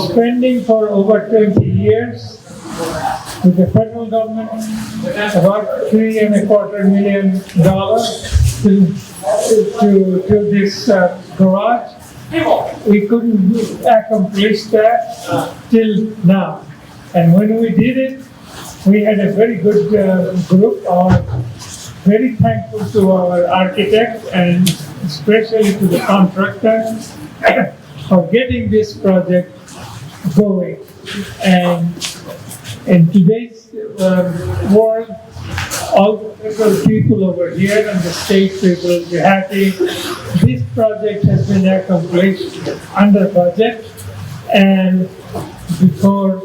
spending for over 20 years with the federal government, about $3.25 million to this garage. We couldn't accomplish that till now. And when we did it, we had a very good group. Very thankful to our architect and especially to the contractor for getting this project going. And in today's world, all the federal people over here and the state people will be happy. This project has been accomplished under budget and before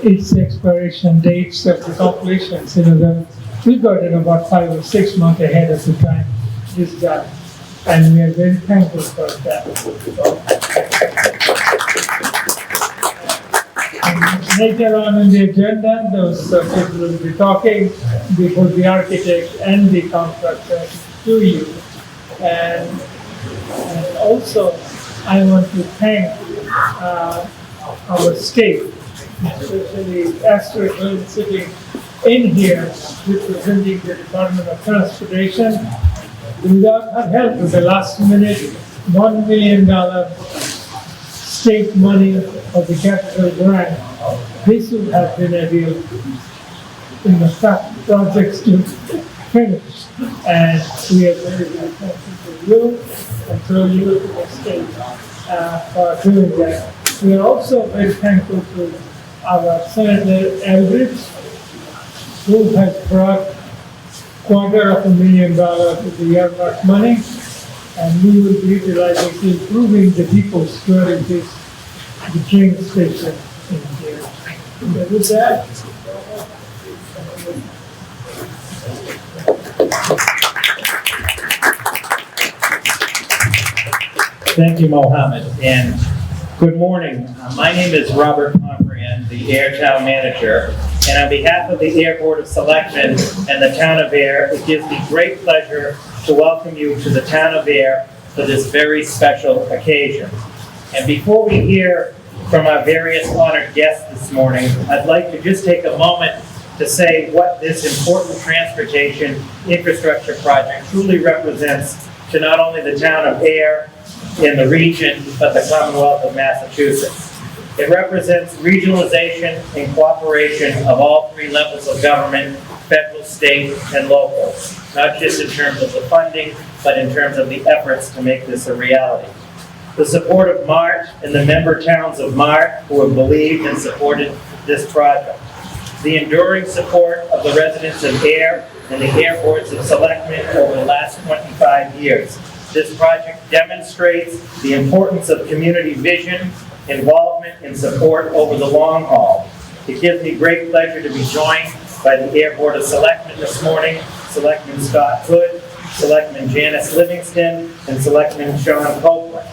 its expiration dates of the completions. We got it about 5 or 6 months ahead of the time this done. And we are very thankful for that. Later on in the agenda, those people will be talking before the architect and the contractor to you. And also, I want to thank our state, especially Astrid Hill sitting in here representing the Department of Transportation. Without her help, with the last minute $1 million state money of the capital grant, this would have been a real tough projects to finish. And we are very thankful to you and to you to the state for doing that. We are also very thankful to our Senator Eldridge, who has brought $250,000 of the earmark money, and we will be utilizing to improving the depot square in the train station in here. And with that, thank you, Mohammed, and good morning. My name is Robert Pombrian, the Air Town Manager, and on behalf of the Air Board of Selectmen and the Town of Air, it gives me great pleasure to welcome you to the Town of Air for this very special occasion. And before we hear from our various honored guests this morning, I'd like to just take a moment to say what this important transportation infrastructure project truly represents to not only the Town of Air in the region, but the Commonwealth of Massachusetts. It represents regionalization and cooperation of all 3 levels of government, federal, state, and local, not just in terms of the funding, but in terms of the efforts to make this a reality. The support of MART and the member towns of MART who have believed and supported this project. The enduring support of the residents of Air and the Air Boards of Selectmen over the last 25 years. This project demonstrates the importance of community vision, involvement, and support over the long haul. It gives me great pleasure to be joined by the Air Board of Selectmen this morning, Selectman Scott Hood, Selectman Janice Livingston, and Selectman Sean Copeland.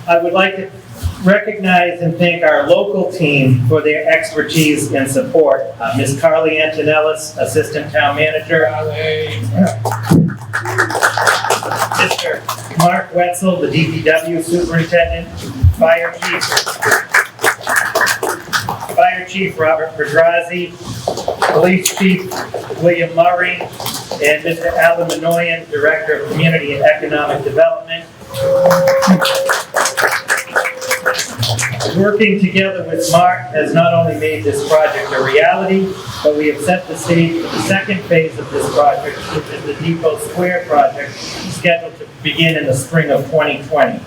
I would like to recognize and thank our local team for their expertise and support. Ms. Carly Antonellis, Assistant Town Manager. Mr. Mark Wetzel, the DPW Superintendent. Fire Chief Robert Pedrazi, Police Chief William Murray, and Mr. Alan Minoyan, Director of Community and Economic Development. Working together with Mark has not only made this project a reality, but we have set the stage for the second phase of this project, which is the Depot Square project, scheduled to begin in the spring of 2020.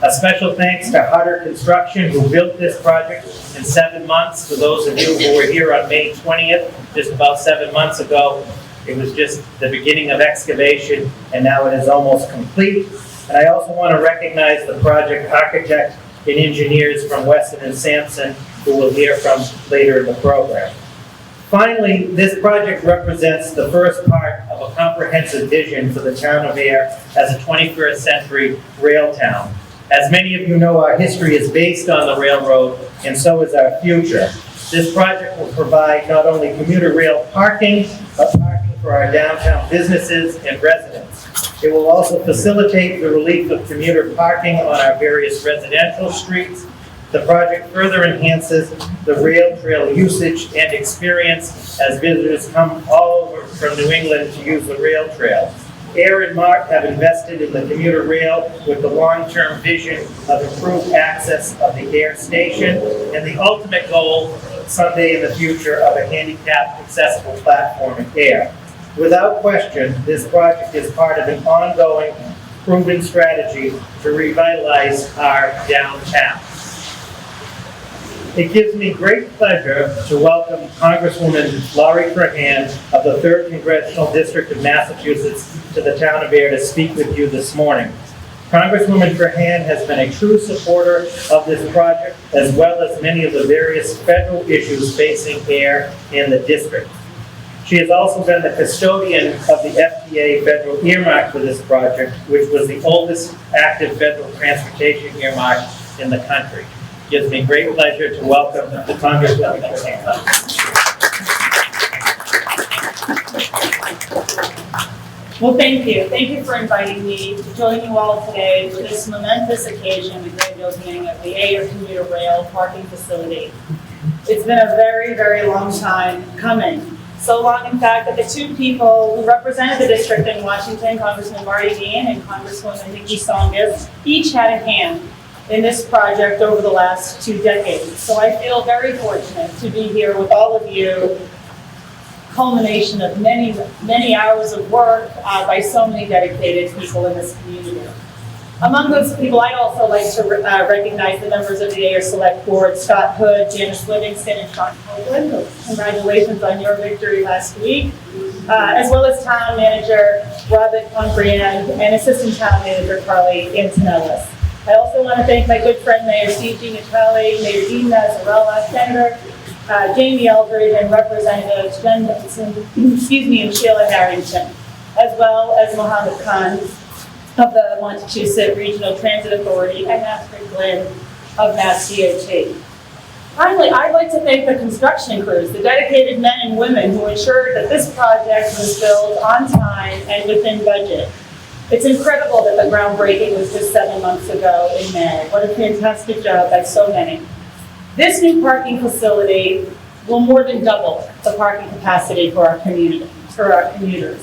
A special thanks to Hutter Construction, who built this project in 7 months. For those of you who were here on May 20th, just about 7 months ago, it was just the beginning of excavation, and now it is almost complete. And I also want to recognize the project architect and engineers from Weston and Sampson, who we'll hear from later in the program. Finally, this project represents the first part of a comprehensive vision for the Town of Air as a 21st century rail town. As many of you know, our history is based on the railroad, and so is our future. This project will provide not only commuter rail parking, but parking for our downtown businesses and residents. It will also facilitate the relief of commuter parking on our various residential streets. The project further enhances the rail trail usage and experience as visitors come all over from New England to use the rail trail. Air and MART have invested in the commuter rail with the long-term vision of improved access of the Air station and the ultimate goal someday in the future of a handicapped accessible platform in Air. Without question, this project is part of an ongoing, proven strategy to revitalize our downtown. It gives me great pleasure to welcome Congresswoman Laurie Trahan of the 3rd Congressional District of Massachusetts to the town of Air to speak with you this morning. Congresswoman Trahan has been a true supporter of this project, as well as many of the various federal issues facing Air and the district. She has also been the custodian of the FTA federal earmark for this project, which was the oldest active federal transportation earmark in the country. It gives me great pleasure to welcome the Congresswoman Trahan. Well, thank you. Thank you for inviting me to join you all today for this momentous occasion, the grand opening of the Air Commuter Rail parking facility. It's been a very, very long time coming. So long, in fact, that the two people who represented the district in Washington, Congressman Marty Dean and Congresswoman Nikki Songus, each had a hand in this project over the last 2 decades. So I feel very fortunate to be here with all of you, culmination of many, many hours of work by so many dedicated people in this community. Among those people, I'd also like to recognize the members of the Air Select Board, Scott Hood, Janice Livingston, and Sean Copeland. Congratulations on your victory last week. As well as Town Manager Robert Conbriand and Assistant Town Manager Carly Antonellis. I also want to thank my good friend Mayor Steve Natale, Mayor Dean Mazzarella, Senator Jamie Eldridge, and Representatives Jen Benson, and Sheila Harrington, as well as Mohammed Khan of the Montechusett Regional Transit Authority and Astrid Glenn of Mass DOT. Finally, I'd like to thank the construction crews, the dedicated men and women who ensured that this project was built on time and within budget. It's incredible that the groundbreaking was just 7 months ago in May. What a fantastic job by so many. This new parking facility will more than double the parking capacity for our community, for our commuters.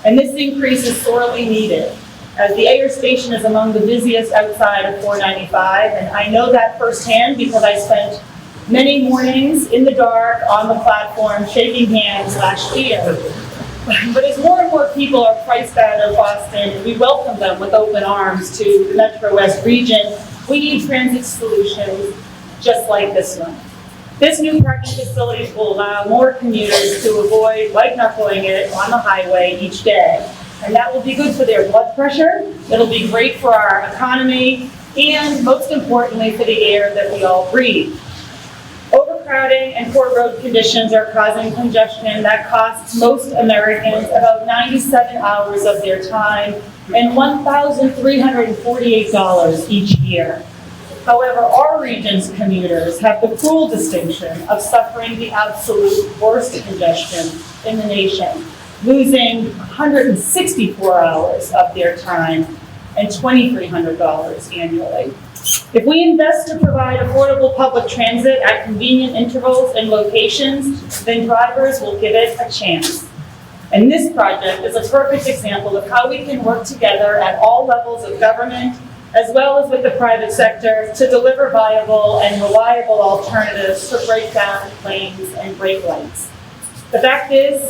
And this increase is sorely needed, as the Air station is among the busiest outside of 495, and I know that firsthand because I spent many mornings in the dark on the platform shaking hands last year. But as more and more people are priced out of Boston, and we welcome them with open arms to the Metro West region, we need transit solutions just like this one. This new parking facility will allow more commuters to avoid white-knuckling it on the highway each day. And that will be good for their blood pressure, it'll be great for our economy, and most importantly for the air that we all breathe. Overcrowding and poor road conditions are causing congestion that costs most Americans about 97 hours of their time and $1,348 each year. However, our region's commuters have the cruel distinction of suffering the absolute worst congestion in the nation, losing 164 hours of their time and $2,300 annually. If we invest to provide affordable public transit at convenient intervals and locations, then drivers will give it a chance. And this project is a perfect example of how we can work together at all levels of government, as well as with the private sector, to deliver viable and reliable alternatives to breakdown lanes and brake lights. The fact is,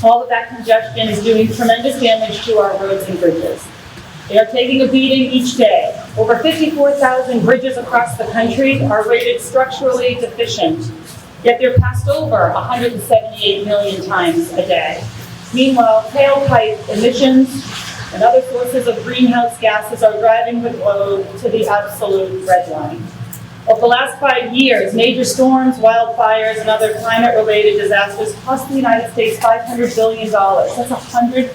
all of that congestion is doing tremendous damage to our roads and bridges. They are taking a beating each day. Over 54,000 bridges across the country are rated structurally deficient, yet they're passed over 178 million times a day. Meanwhile, tailpipe emissions and other sources of greenhouse gases are driving the globe to the absolute red line. Over the last 5 years, major storms, wildfires, and other climate-related disasters cost the United States $500 billion. That's $100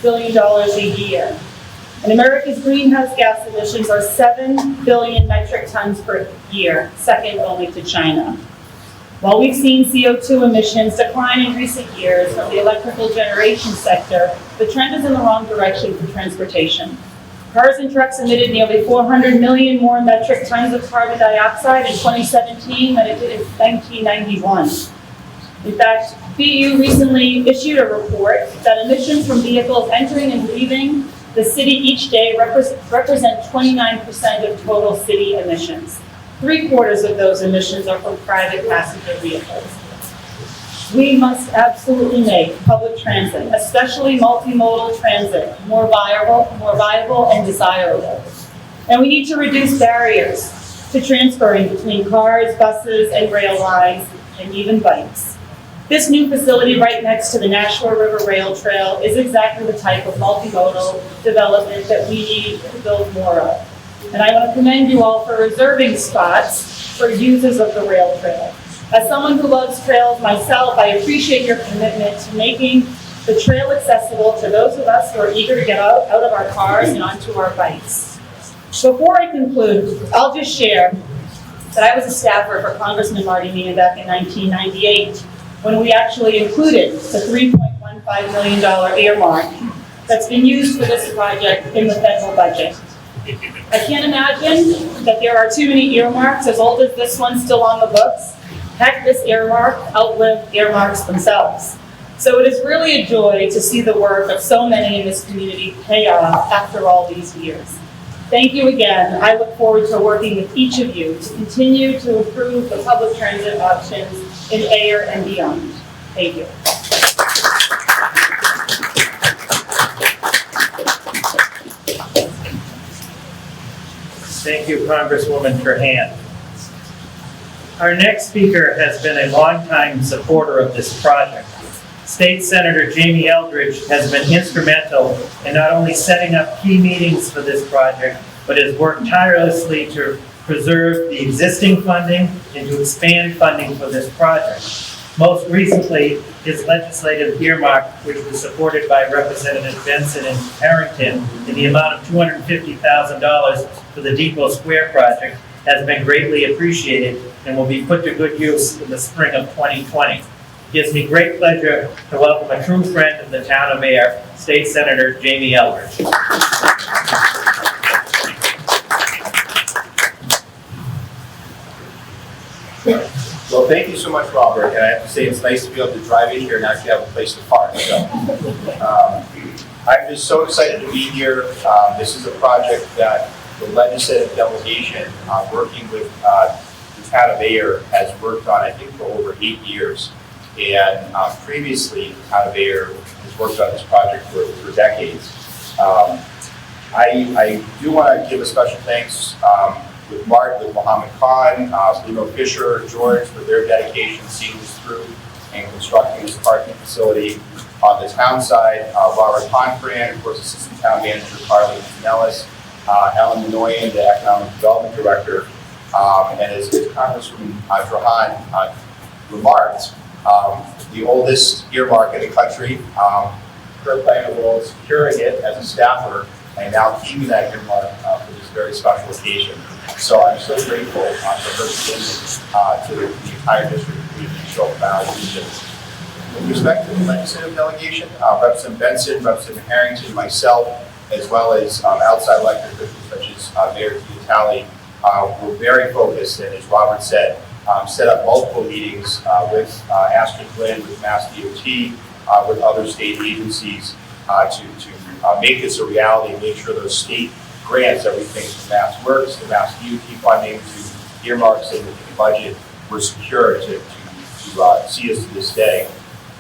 billion a year. And America's greenhouse gas emissions are 7 billion metric tons per year, second only to China. While we've seen CO2 emissions decline in recent years from the electrical generation sector, the trend is in the wrong direction for transportation. Cars and trucks emitted nearly 400 million more metric tons of carbon dioxide in 2017 than it did in 1991. In fact, BU recently issued a report that emissions from vehicles entering and leaving the city each day represent 29% of total city emissions. 3/4 of those emissions are from private passenger vehicles. We must absolutely make public transit, especially multimodal transit, more viable and desirable. And we need to reduce barriers to transferring between cars, buses, and rail lines, and even bikes. This new facility right next to the Nashua River Rail Trail is exactly the type of multimodal development that we need to build more of. And I want to commend you all for reserving spots for users of the rail trail. As someone who loves trails myself, I appreciate your commitment to making the trail accessible to those of us who are eager to get out of our cars and onto our bikes. Before I conclude, I'll just share that I was a staffer for Congressman Marty Meehan back in 1998, when we actually included the $3.15 million earmark that's been used for this project in the federal budget. I can't imagine that there are too many earmarks as old as this one still on the books. Heck, this earmark outlived earmarks themselves. So it is really a joy to see the work of so many in this community pay off after all these years. Thank you again. I look forward to working with each of you to continue to improve the public transit options in Ayer and beyond. Thank you. Thank you, Congresswoman Trahan. Our next speaker has been a longtime supporter of this project. State Senator Jamie Eldridge has been instrumental in not only setting up key meetings for this project, but has worked tirelessly to preserve the existing funding and to expand funding for this project. Most recently, his legislative earmark, which was supported by Representative Benson and Harrington in the amount of $250,000 for the Depot Square project, has been greatly appreciated and will be put to good use in the spring of 2020. It gives me great pleasure to welcome a true friend of the town of Ayer, State Senator Jamie Eldridge. Well, thank you so much, Robert. And I have to say, it's nice to be able to drive in here and actually have a place to park. So, I'm just so excited to be here. This is a project that the legislative delegation, working with the town of Ayer, has worked on, I think, for over 8 years. And previously, the town of Ayer has worked on this project for decades. I do want to give a special thanks with Mark, with Mohammed Khan, Bruno Fisher, George, for their dedication seeing this through and constructing this parking facility. On the town side, Robert Ponfran, of course, Assistant Town Manager Carly Nellis, Alan Minoyan, the Economic Development Director, and as Congresswoman Trahan remarked, the oldest earmark in the country, her plan was securing it as a staffer and now keeping that earmark for this very special occasion. So I'm so grateful for her commitment to the entire district to show value to this. With respect to the legislative delegation, Representative Benson, Representative Harrington, myself, as well as outside elected officials such as Mayor Vitale, were very focused, and as Robert said, set up multiple meetings with Astrid Glenn, with Mass DOT, with other state agencies to make this a reality, make sure those state grants, everything from Mass Works to Mass DOT funding to earmarks in the budget, were secured to see us to this day.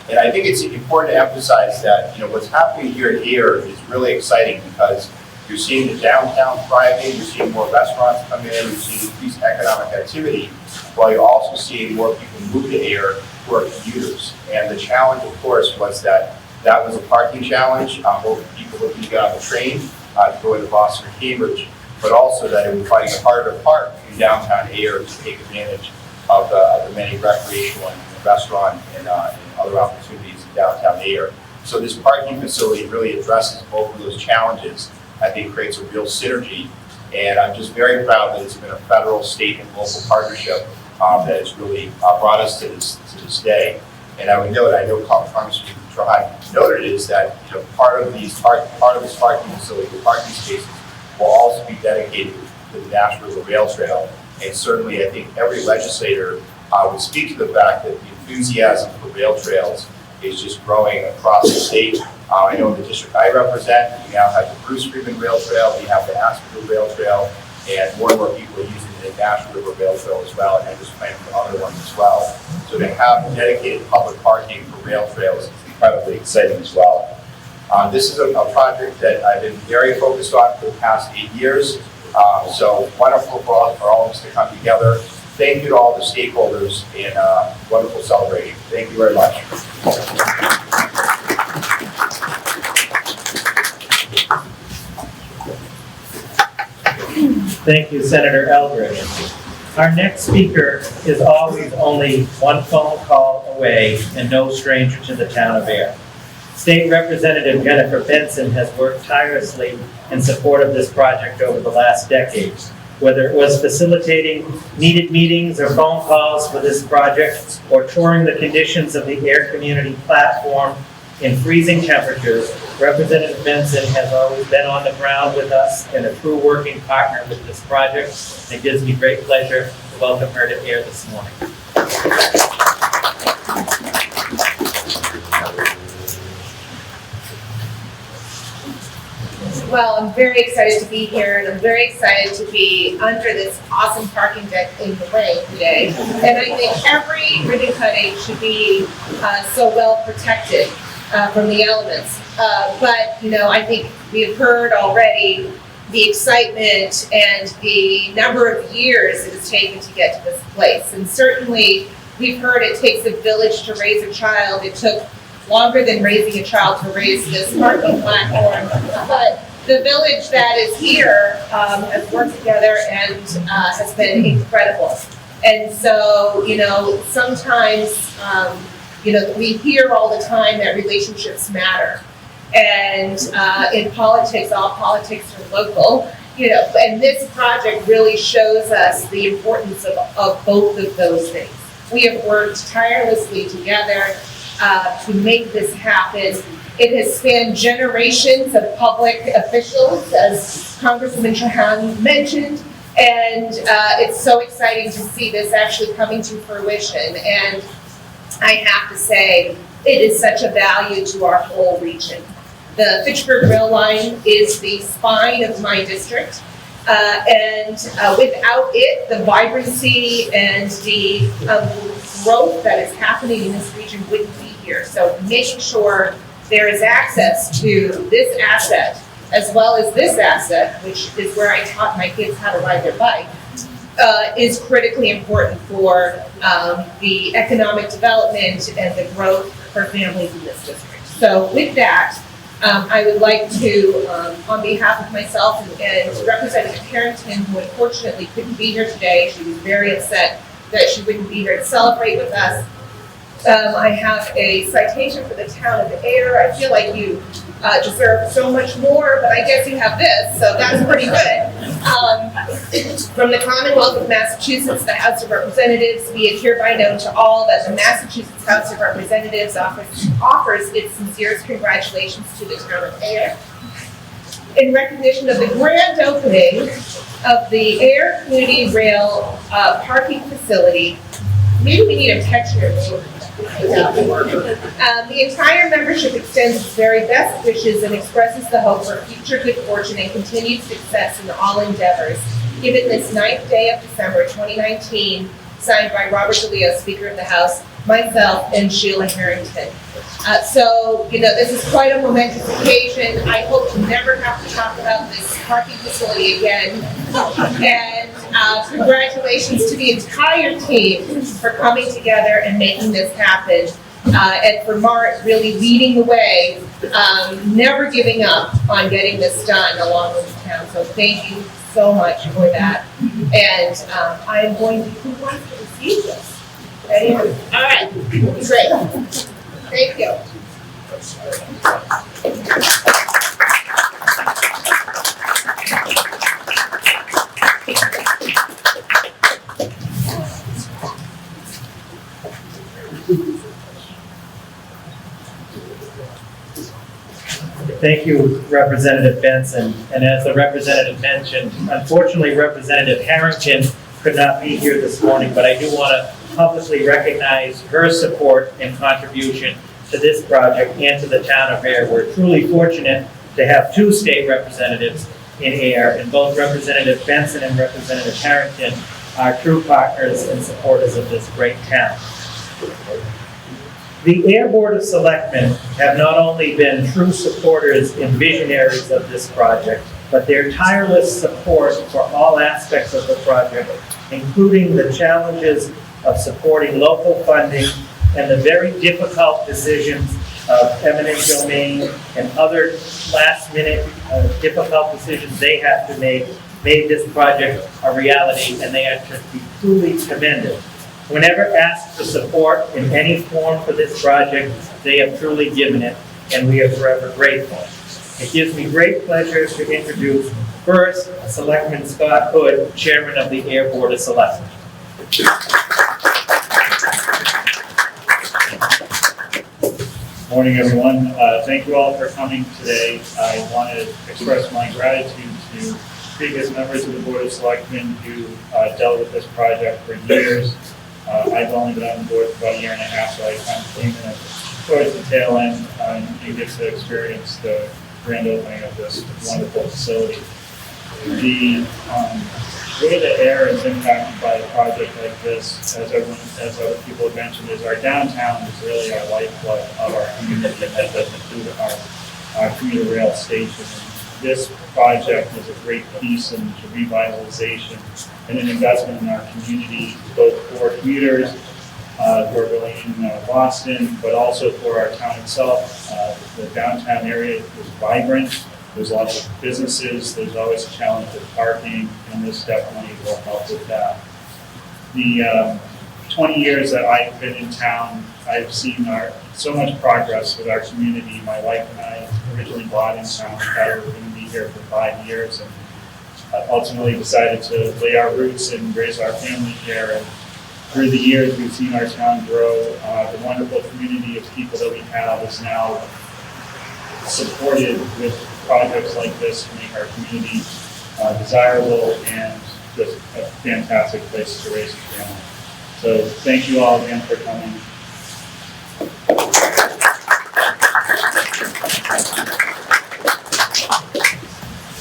And I think it's important to emphasize that, you know, what's happening here at Ayer is really exciting because you're seeing the downtown thriving, you're seeing more restaurants come in, you're seeing increased economic activity, while you're also seeing more people move to Ayer who are commuters. And the challenge, of course, was that was a parking challenge, both people looking to get on the train to go into Boston or Cambridge, but also that it was finding it harder to park in downtown Ayer to take advantage of the many recreational and restaurant and other opportunities in downtown Ayer. So this parking facility really addresses both of those challenges. I think creates a real synergy, and I'm just very proud that it's been a federal, state, and local partnership that has really brought us to this day. And I would note, I know Congressman Trahan noted is that part of this parking facility, the parking spaces, will also be dedicated to the Nash River Rail Trail. And certainly, I think every legislator would speak to the fact that the enthusiasm for rail trails is just growing across the state. I know in the district I represent, we now have the Bruce Freeman Rail Trail, we have the Aspen Rail Trail, and more people are using the Nash River Rail Trail as well, and I just plan for other ones as well. So to have dedicated public parking for rail trails is incredibly exciting as well. This is a project that I've been very focused on for the past 8 years. So wonderful for all of us to come together. Thank you to all the stakeholders and wonderful celebrating. Thank you very much. Thank you, Senator Eldridge. Our next speaker is always only one phone call away and no stranger to the town of Air. State Representative Jennifer Benson has worked tirelessly in support of this project over the last decade. Whether it was facilitating needed meetings or phone calls for this project, or touring the conditions of the Air Community platform in freezing temperatures, Representative Benson has always been on the ground with us and a true working partner with this project. It gives me great pleasure to welcome her to Air this morning. Well, I'm very excited to be here, and I'm very excited to be under this awesome parking deck in the rain today. And I think every ribbon cutting should be so well protected from the elements. But, I think we've heard already the excitement and the number of years it has taken to get to this place. And certainly, we've heard it takes a village to raise a child. It took longer than raising a child to raise this parking platform. But the village that is here has worked together and has been incredible. And so, sometimes, we hear all the time that relationships matter. And in politics, all politics are local, and this project really shows us the importance of both of those things. We have worked tirelessly together to make this happen. It has spanned generations of public officials, as Congressman Trahan mentioned, and it's so exciting to see this actually coming to fruition. And I have to say, it is such a value to our whole region. The Fitchburg Rail Line is the spine of my district, and without it, the vibrancy and the growth that is happening in this region wouldn't be here. So making sure there is access to this asset, as well as this asset, which is where I taught my kids how to ride their bike, is critically important for the economic development and the growth for families in this district. So with that, I would like to, on behalf of myself and Representative Harrington, who unfortunately couldn't be here today, she was very upset that she wouldn't be here to celebrate with us. I have a citation for the town of Air. I feel like you deserve so much more, but I guess you have this, so that's pretty good. From the Commonwealth of Massachusetts, the House of Representatives, be it hereby known to all that the Massachusetts House of Representatives offers its sincerest congratulations to the town of Air in recognition of the grand opening of the Air Community Rail parking facility. Maybe we need a texture. The entire membership extends its very best wishes and expresses the hope for future good fortune and continued success in all endeavors, given this 9th day of December 2019, signed by Robert DeLeo, Speaker of the House, myself, and Sheila Harrington. So, this is quite a momentous occasion. I hope to never have to talk about this parking facility again. And congratulations to the entire team for coming together and making this happen. And for Mart really leading the way, never giving up on getting this done along with the town. So thank you so much for that. And I am going to, who wants to receive this? Ready? All right, great. Thank you. Thank you, Representative Benson. And as the representative mentioned, unfortunately, Representative Harrington could not be here this morning, but I do want to publicly recognize her support and contribution to this project and to the town of Air. We're truly fortunate to have two state representatives in Air, and both Representative Benson and Representative Harrington are true partners and supporters of this great town. The Air Board of Selectmen have not only been true supporters and visionaries of this project, but their tireless support for all aspects of the project, including the challenges of supporting local funding and the very difficult decisions of eminent domain and other last-minute difficult decisions they have to make, made this project a reality, and they are to be truly commended. Whenever asked for support in any form for this project, they have truly given it, and we are forever grateful. It gives me great pleasure to introduce first Selectman Scott Hood, Chairman of the Air Board of Selectmen. Morning, everyone. Thank you all for coming today. I want to express my gratitude to previous members of the Board of Selectmen who dealt with this project for years. I've only been on the board for about a year and a half, so I kind of came in towards the tail end and get to experience the grand opening of this wonderful facility. The way the Air is impacted by a project like this, as other people have mentioned, is our downtown is really our lifeblood of our community, and that doesn't include our commuter rail station. This project is a great piece in the revitalization and an investment in our community, both for commuters who are going in Boston, but also for our town itself. The downtown area is vibrant. There's lots of businesses. There's always a challenge with parking, and this definitely will help with that. The 20 years that I've been in town, I've seen so much progress with our community. My wife and I originally bought in town. We thought we were going to be here for 5 years, and ultimately decided to lay our roots and raise our family here. And through the years, we've seen our town grow. The wonderful community of people that we have is now supported with projects like this to make our community desirable and just a fantastic place to raise a family. So thank you all again for coming.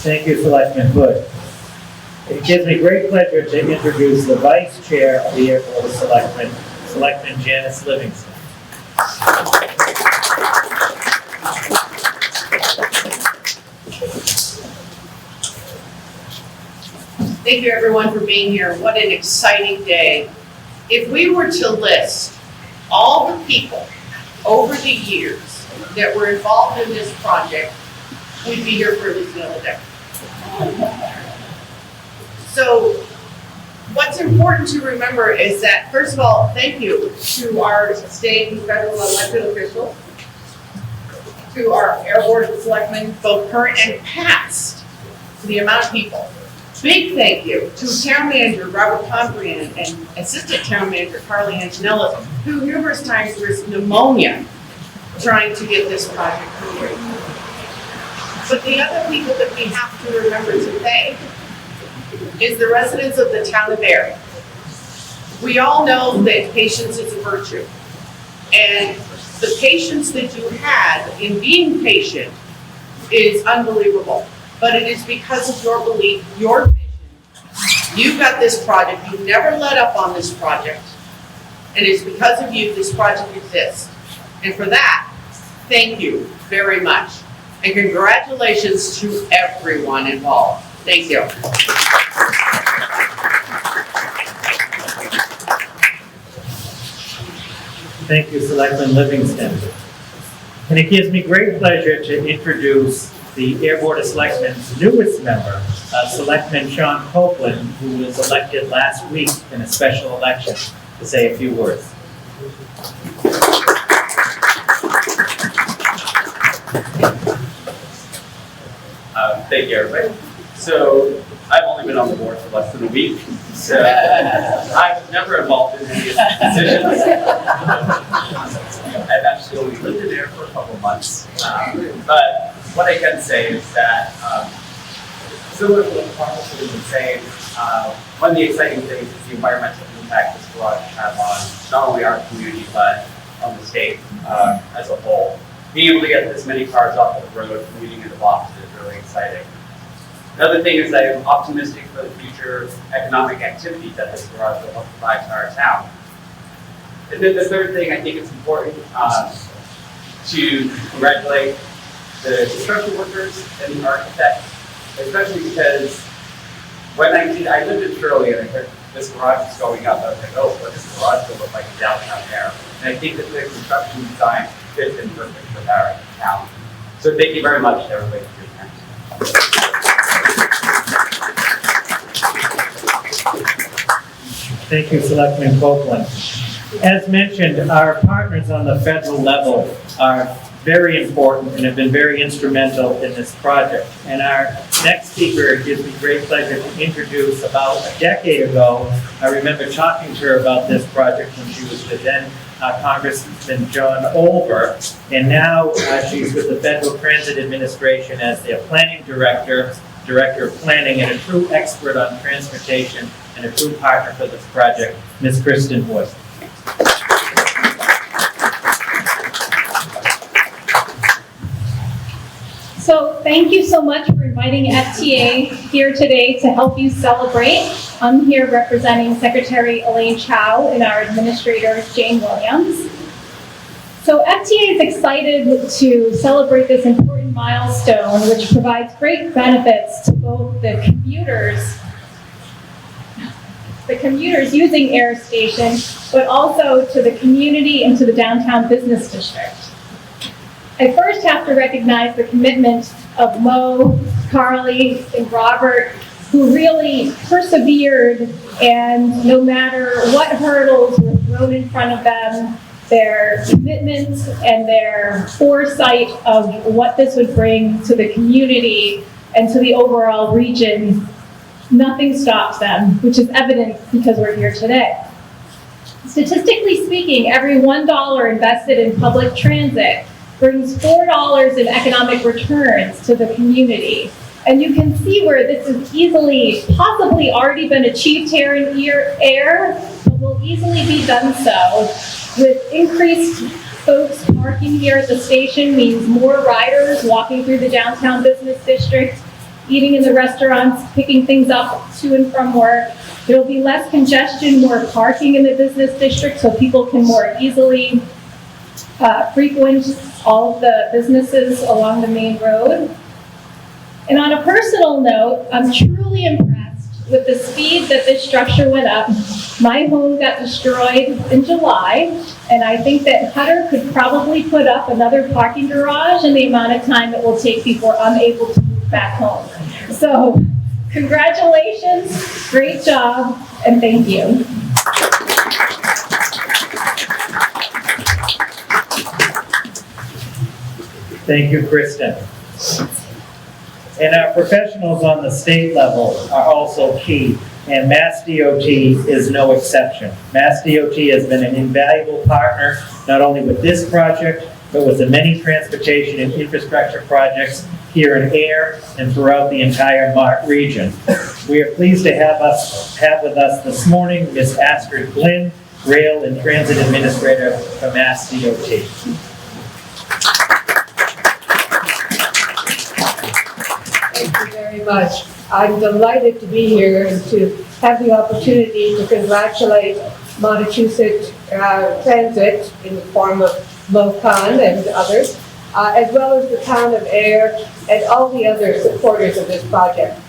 Thank you, Selectman Hood. It gives me great pleasure to introduce the Vice Chair of the Air Board of Selectmen, Selectman Janice Livingston. Thank you, everyone, for being here. What an exciting day. If we were to list all the people over the years that were involved in this project, we'd be here for at least another day. So what's important to remember is that, first of all, thank you to our state and federal elected officials, to our Air Board of Selectmen, both current and past, to the amount of people. Big thank you to Town Manager Robert Pombrian and Assistant Town Manager Carly Antonellis, who numerous times risked pneumonia trying to get this project through. But the other people that we have to remember to thank is the residents of the town of Air. We all know that patience is a virtue. And the patience that you had in being patient is unbelievable. But it is because of your belief, your vision. You got this project. You never let up on this project. And it's because of you this project exists. And for that, thank you very much. And congratulations to everyone involved. Thank you. Thank you, Selectman Livingston. And it gives me great pleasure to introduce the Air Board of Selectmen's newest member, Selectman Sean Copeland, who was elected last week in a special election, to say a few words. Thank you, everybody. So I've only been on the board for less than a week, so I'm never involved in any of these decisions. I've actually only lived in there for a couple of months. But what I can say is that, similar to what the partnership has been saying, one of the exciting things is the environmental impact this garage has on not only our community, but on the state as a whole. Being able to get this many cars off of the road, commuting into Boston is really exciting. Another thing is that I'm optimistic for the future economic activity that this garage will help provide to our town. And then the third thing, I think it's important to congratulate the construction workers and the architects, especially because when I lived in Shirley and I heard this garage is going up, I was like, oh, what does the garage look like in downtown there? And I think that the construction design fits in perfect with our town. So thank you very much, everybody, for your time. Thank you, Selectman Copeland. As mentioned, our partners on the federal level are very important and have been very instrumental in this project. And our next speaker, it gives me great pleasure to introduce. About a decade ago, I remember talking to her about this project when she was with then Congressman John Olver, and now she's with the Federal Transit Administration as their planning director of planning, and a true expert on transportation and a true partner for this project, Ms. Kristen Wood. So thank you so much for inviting FTA here today to help you celebrate. I'm here representing Secretary Elaine Chow and our administrator, Jane Williams. So FTA is excited to celebrate this important milestone, which provides great benefits to both the commuters using Air Station, but also to the community and to the downtown business district. I first have to recognize the commitment of Mo, Carly, and Robert, who really persevered, and no matter what hurdles were thrown in front of them, their commitment and their foresight of what this would bring to the community and to the overall region, nothing stops them, which is evident because we're here today. Statistically speaking, every $1 invested in public transit brings $4 in economic returns to the community. And you can see where this has easily, possibly already been achieved here in Air, but will easily be done so. With increased folks parking here at the station means more riders walking through the downtown business district, eating in the restaurants, picking things up to and from work. There'll be less congestion, more parking in the business district, so people can more easily frequent all of the businesses along the main road. And on a personal note, I'm truly impressed with the speed that this structure went up. My home got destroyed in July, and I think that Hutter could probably put up another parking garage in the amount of time it will take before I'm able to move back home. So, congratulations, great job, and thank you. Thank you, Kristen. And our professionals on the state level are also key, and Mass DOT is no exception. Mass DOT has been an invaluable partner, not only with this project, but with the many transportation and infrastructure projects here in Air and throughout the entire MART region. We are pleased to have with us this morning Ms. Astrid Glynn, Rail and Transit Administrator for Mass DOT. Thank you very much. I'm delighted to be here and to have the opportunity to congratulate Montechusett Transit in the form of Mo Khan and others, as well as the town of Air and all the other supporters of this project.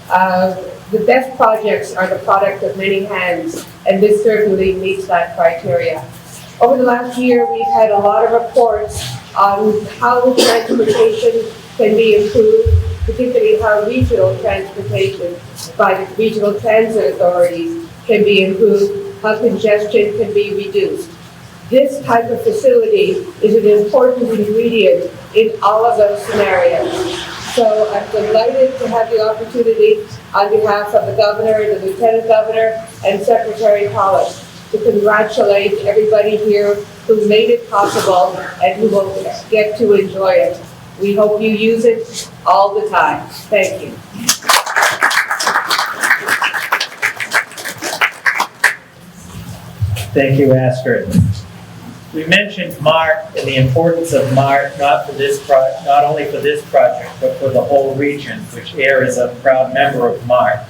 The best projects are the product of many hands, and this certainly meets that criteria. Over the last year, we've had a lot of reports on how transportation can be improved, particularly how regional transportation by the regional transit authorities can be improved, how congestion can be reduced. This type of facility is an important ingredient in all of those scenarios. So I'm delighted to have the opportunity on behalf of the governor, the lieutenant governor, and Secretary Collins to congratulate everybody here who made it possible and who will get to enjoy it. We hope you use it all the time. Thank you. Thank you, Astrid. We mentioned MART and the importance of MART, not only for this project, but for the whole region, which AIR is a proud member of MART.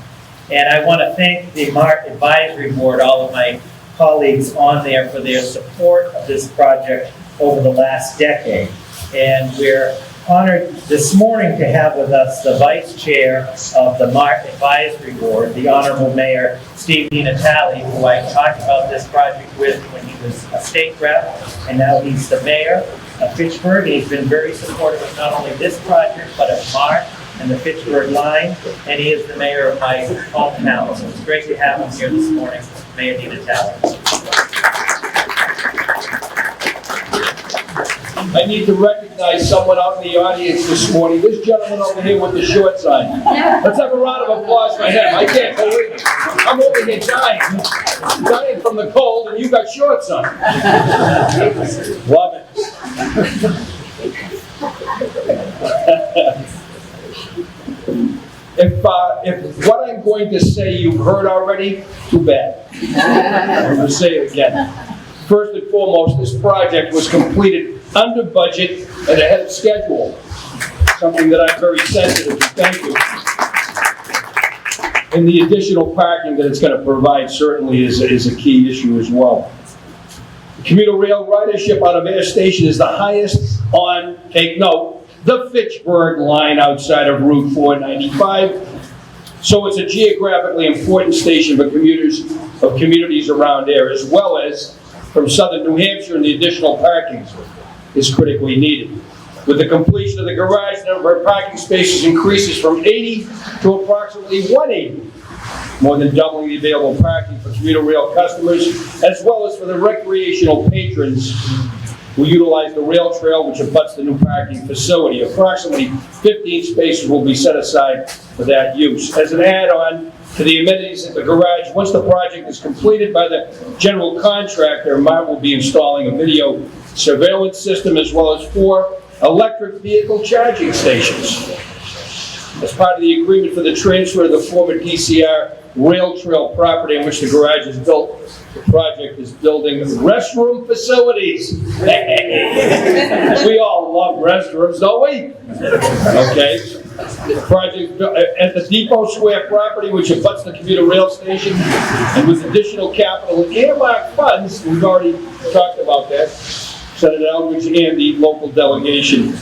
And I want to thank the MART Advisory Board, all of my colleagues on there, for their support of this project over the last decade. And we're honored this morning to have with us the Vice Chair of the MART Advisory Board, the Honorable Mayor Steve DiNatale, who I talked about this project with when he was a state rep, and now he's the mayor of Fitchburg. He's been very supportive of not only this project, but of MART and the Fitchburg line, and he is the mayor of my hometown. So it's great to have him here this morning, Mayor DiNatale. I need to recognize someone out in the audience this morning. This gentleman over here with the shorts on. Let's have a round of applause for him. I can't believe it. I'm over here dying from the cold, and you got shorts on. Love it. If what I'm going to say you've heard already, too bad. I'm going to say it again. First and foremost, this project was completed under budget and ahead of schedule. Something that I'm very sensitive to. Thank you. And the additional parking that it's going to provide certainly is a key issue as well. The commuter rail ridership out of Air Station is the highest on, take note, the Fitchburg line outside of Route 495. So it's a geographically important station for commuters of communities around there, as well as from southern New Hampshire, and the additional parking is critically needed. With the completion of the garage, the number of parking spaces increases from 80 to approximately 180, more than doubling the available parking for commuter rail customers, as well as for the recreational patrons who utilize the rail trail, which abuts the new parking facility. Approximately 15 spaces will be set aside for that use. As an add-on to the amenities at the garage, once the project is completed by the general contractor, MART will be installing a video surveillance system as well as 4 electric vehicle charging stations. As part of the agreement for the transfer of the former DCR rail trail property in which the garage is built, the project is building restroom facilities. We all love restrooms, don't we? Okay. The project at the Depot Square property, which abuts the commuter rail station, and with additional capital and earmarked funds, we've already talked about that, Senator Eldridge and the local delegation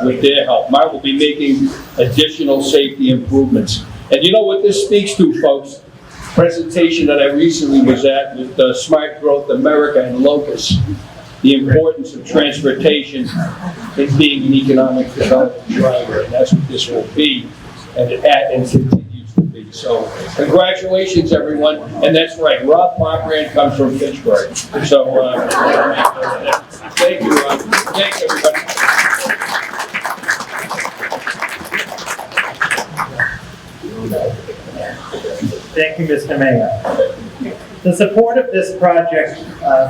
with their help. MART will be making additional safety improvements. And you know what this speaks to, folks? Presentation that I recently was at with Smart Growth America and Locus. The importance of transportation in being an economic development driver, and that's what this will be, and continues to be. So, congratulations, everyone. And that's right, Rob Pomerantz comes from Fitchburg. So, thank you, Rob. Thanks, everybody. Thank you, Mr. Mayor. The support of this project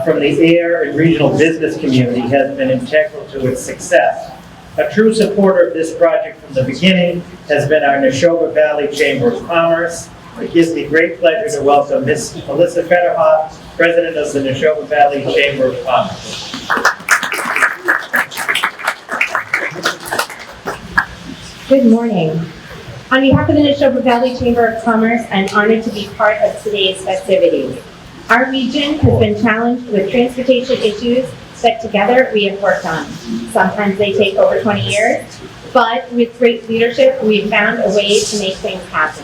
from the AIR and regional business community has been integral to its success. A true supporter of this project from the beginning has been our Neshoba Valley Chamber of Commerce. It gives me great pleasure to welcome Ms. Melissa Federhoff, President of the Neshoba Valley Chamber of Commerce. Good morning. On behalf of the Neshoba Valley Chamber of Commerce, I'm honored to be part of today's festivities. Our region has been challenged with transportation issues that together we have worked on. Sometimes they take over 20 years, but with great leadership, we've found a way to make things happen.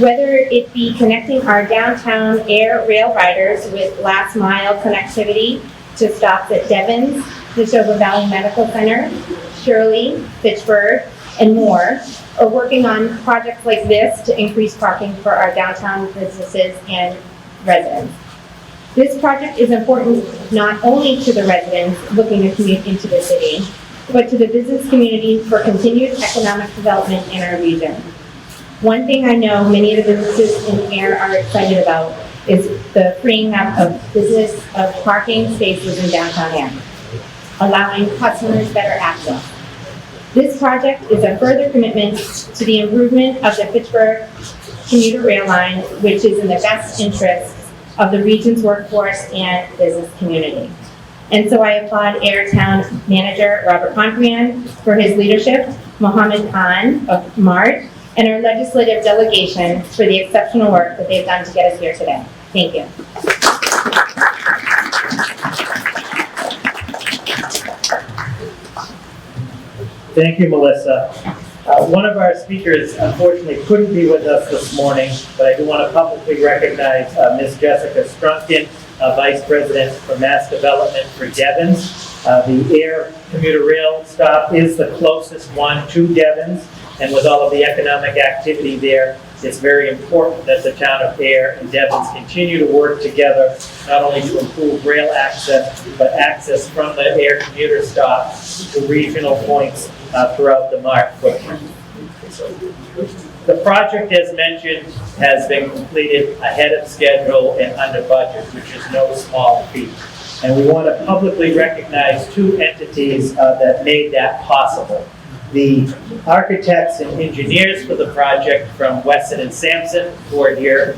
Whether it be connecting our downtown air rail riders with last mile connectivity to stops at Devon's, Neshoba Valley Medical Center, Shirley, Fitchburg, and more, or working on projects like this to increase parking for our downtown businesses and residents. This project is important not only to the residents looking to commute into the city, but to the business community for continued economic development in our region. One thing I know many of the businesses in AIR are excited about is the freeing up of parking spaces in downtown Air, allowing customers better access. This project is a further commitment to the improvement of the Fitchburg commuter rail line, which is in the best interest of the region's workforce and business community. And so I applaud Air Town Manager Robert Contrian for his leadership, Mohammed Khan of MART, and our legislative delegation for the exceptional work that they've done to get us here today. Thank you. Thank you, Melissa. One of our speakers unfortunately couldn't be with us this morning, but I do want to publicly recognize Ms. Jessica Strunken, Vice President for Mass Development for Devens. The Air commuter rail stop is the closest one to Devens, and with all of the economic activity there, it's very important that the town of Air and Devens continue to work together, not only to improve rail access, but access from the Air commuter stop to regional points throughout the MART footprint. The project, as mentioned, has been completed ahead of schedule and under budget, which is no small feat. And we want to publicly recognize two entities that made that possible. The architects and engineers for the project from Wesson and Sampson, who are here.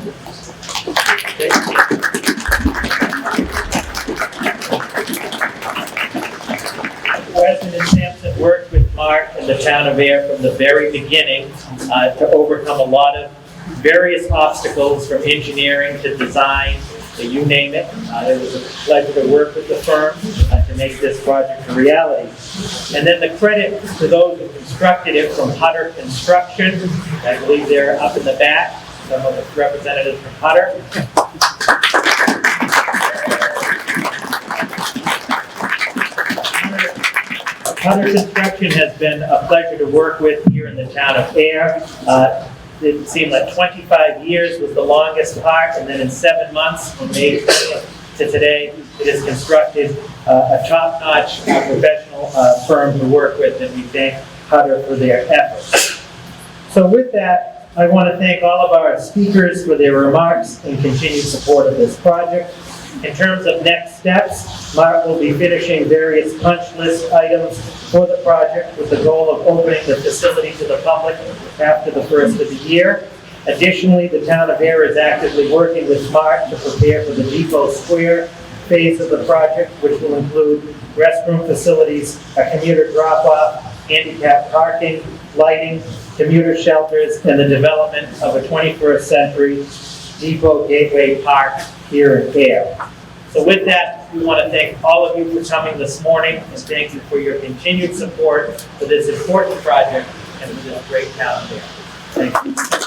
Wesson and Sampson worked with MART and the town of Air from the very beginning to overcome a lot of various obstacles, from engineering to design, to you name it. It was a pleasure to work with the firm to make this project a reality. And then the credit to those who constructed it, from Hutter Construction. I believe they're up in the back, some of the representatives from Hutter. Hutter Construction has been a pleasure to work with here in the town of Air. It seemed like 25 years was the longest part, and then in 7 months, from May to today, it has constructed a top-notch professional firm to work with, and we thank Hutter for their efforts. So with that, I want to thank all of our speakers for their remarks and continued support of this project. In terms of next steps, MART will be finishing various punch list items for the project with the goal of opening the facility to the public after the first of the year. Additionally, the town of Air is actively working with MART to prepare for the Depot Square phase of the project, which will include restroom facilities, a commuter drop-off, handicap parking, lighting, commuter shelters, and the development of a 21st century Depot Gateway Park here in Air. So with that, we want to thank all of you for coming this morning, and thank you for your continued support for this important project and for this great town of Air. Thank you.